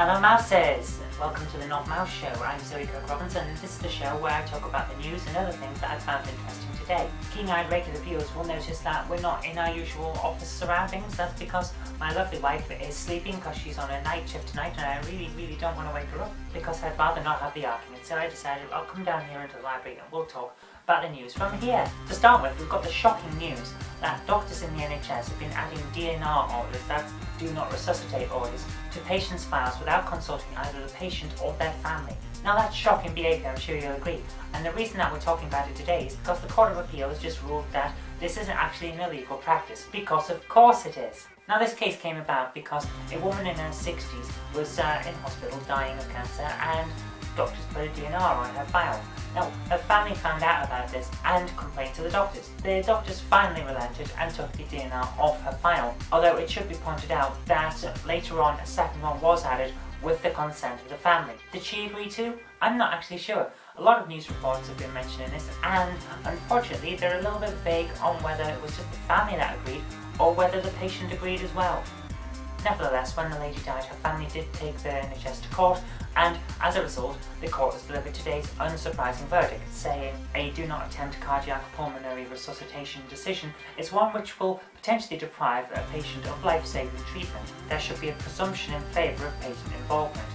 Hello Mouses! Welcome to the Nobmouse Show. I'm Kirk-Robinson and this is the show where I talk about the news and other things that I found interesting today. Keen-eyed regular viewers will notice that we're not in our usual office surroundings. That's because my lovely wife is sleeping because she's on a night shift tonight and I really don't want to wake her up because I'd rather not have the argument. So I decided I'll come down here into the library and we'll talk about the news from here. To start with, we've got the shocking news that doctors in the NHS have been adding DNR orders, that's do not resuscitate orders, to patients' files without consulting either the patient or their family. Now that's shocking behaviour, I'm sure you'll agree, and the reason that we're talking about it today is because the Court of Appeal has just ruled that this isn't actually an illegal practice, because of course it is. Now this case came about because a woman in her 60s was in hospital dying of cancer and doctors put a DNR on her file. Now, her family found out about this and complained to the doctors. The doctors finally relented and took the DNR off her file, although it should be pointed out that later on a second one was added with the consent of the family. Did she agree to? I'm not actually sure. A lot of news reports have been mentioning this and unfortunately they're a little bit vague on whether it was just the family that agreed or whether the patient agreed as well. Nevertheless, when the lady died, her family did take the NHS to court, and as a result, the court has delivered today's unsurprising verdict, saying a do not attempt cardiac pulmonary resuscitation decision is one which will potentially deprive a patient of life-saving treatment. There should be a presumption in favour of patient involvement.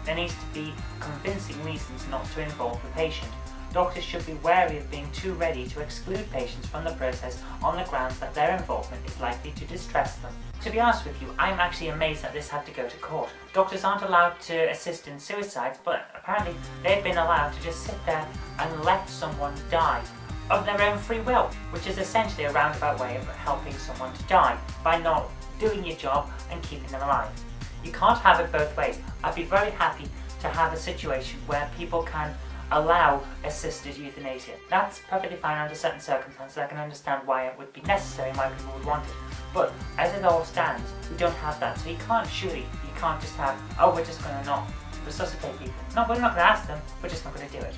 There needs to be convincing reasons not to involve the patient. Doctors should be wary of being too ready to exclude patients from the process on the grounds that their involvement is likely to distress them. To be honest with you, I'm actually amazed that this had to go to court. Doctors aren't allowed to assist in suicides, but apparently they've been allowed to just sit there and let someone die of their own free will, which is essentially a roundabout way of helping someone to die by not doing your job and keeping them alive. You can't have it both ways. I'd be very happy to have a situation where people can allow assisted euthanasia. That's perfectly fine under certain circumstances. I can understand why it would be necessary and why people would want it. But as it all stands, we don't have that. So you can't just have, oh, we're just going to not resuscitate people. No, we're not going to ask them, we're just not going to do it.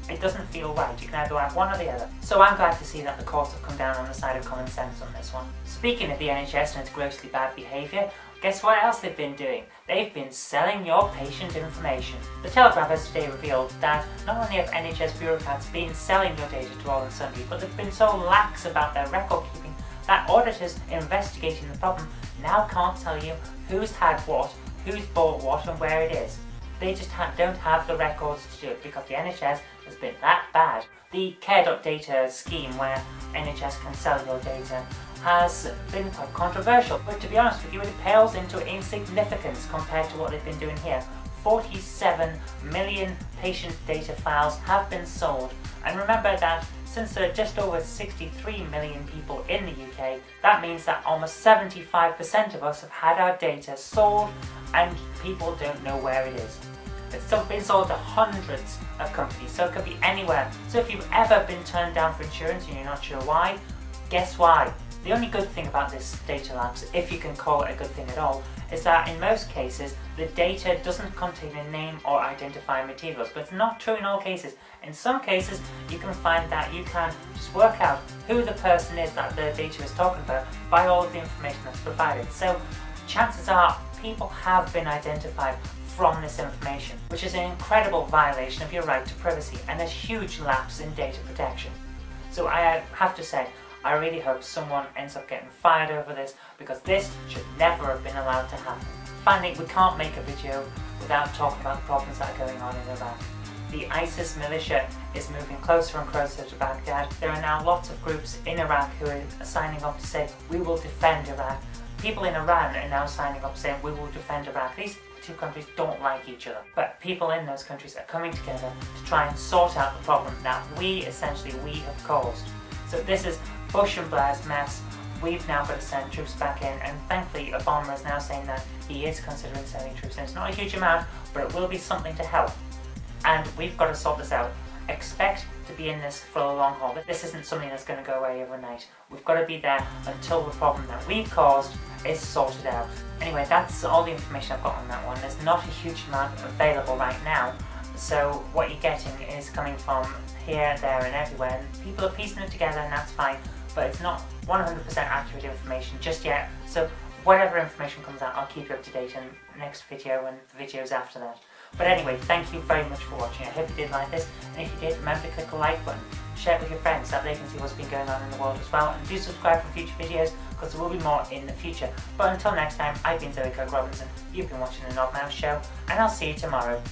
It doesn't feel right. You can either have one or the other. So I'm glad to see that the courts have come down on the side of common sense on this one. Speaking of the NHS and its grossly bad behaviour, guess what else they've been doing? They've been selling your patient information. The Telegraph has today revealed that not only have NHS bureaucrats been selling your data to all and sundry, but they've been so lax about their record keeping that auditors investigating the problem now can't tell you who's had what, who's bought what and where it is. They just don't have the records to do it because the NHS has been that bad. The care.data scheme where NHS can sell your data has been quite controversial, but to be honest with you, it pales into insignificance compared to what they've been doing here. 47 million patient data files have been sold, and remember that since there are just over 63 million people in the UK, that means that almost 75% of us have had our data sold and people don't know where it is. It's been sold to hundreds of companies, so it could be anywhere. So if you've ever been turned down for insurance and you're not sure why, guess why? The only good thing about this data lapse, if you can call it a good thing at all, is that in most cases the data doesn't contain a name or identifying materials, but it's not true in all cases. In some cases you can find that you can just work out who the person is that the data is talking about by all of the information that's provided. So chances are people have been identified from this information, which is an incredible violation of your right to privacy and a huge lapse in data protection. So I have to say, I really hope someone ends up getting fired over this because this should never have been allowed to happen. Finally, we can't make a video without talking about the problems that are going on in Iraq. The ISIS militia is moving closer and closer to Baghdad. There are now lots of groups in Iraq who are signing up to say, we will defend Iraq. People in Iran are now signing up saying, we will defend Iraq. These two countries don't like each other, but people in those countries are coming together to try and sort out the problem that we have caused. So this is Bush and Blair's mess. We've now got to send troops back in, and thankfully Obama is now saying that he is considering sending troops in. It's not a huge amount, but it will be something to help. And we've got to sort this out. Expect to be in this for a long haul. This isn't something that's going to go away overnight. We've got to be there until the problem that we've caused is sorted out. Anyway, that's all the information I've got on that one. There's not a huge amount available right now. So what you're getting is coming from here, there and everywhere, and people are piecing it together and that's fine, but it's not 100% accurate information just yet. So whatever information comes out, I'll keep you up to date in the next video and the videos after that. But anyway, thank you very much for watching. I hope you did like this, and if you did, remember to click the like button, share it with your friends so that they can see what's been going on in the world as well, and do subscribe for future videos because there will be more in the future. But until next time, I've been Kirk-Robinson, you've been watching the Nobmouse Show, and I'll see you tomorrow.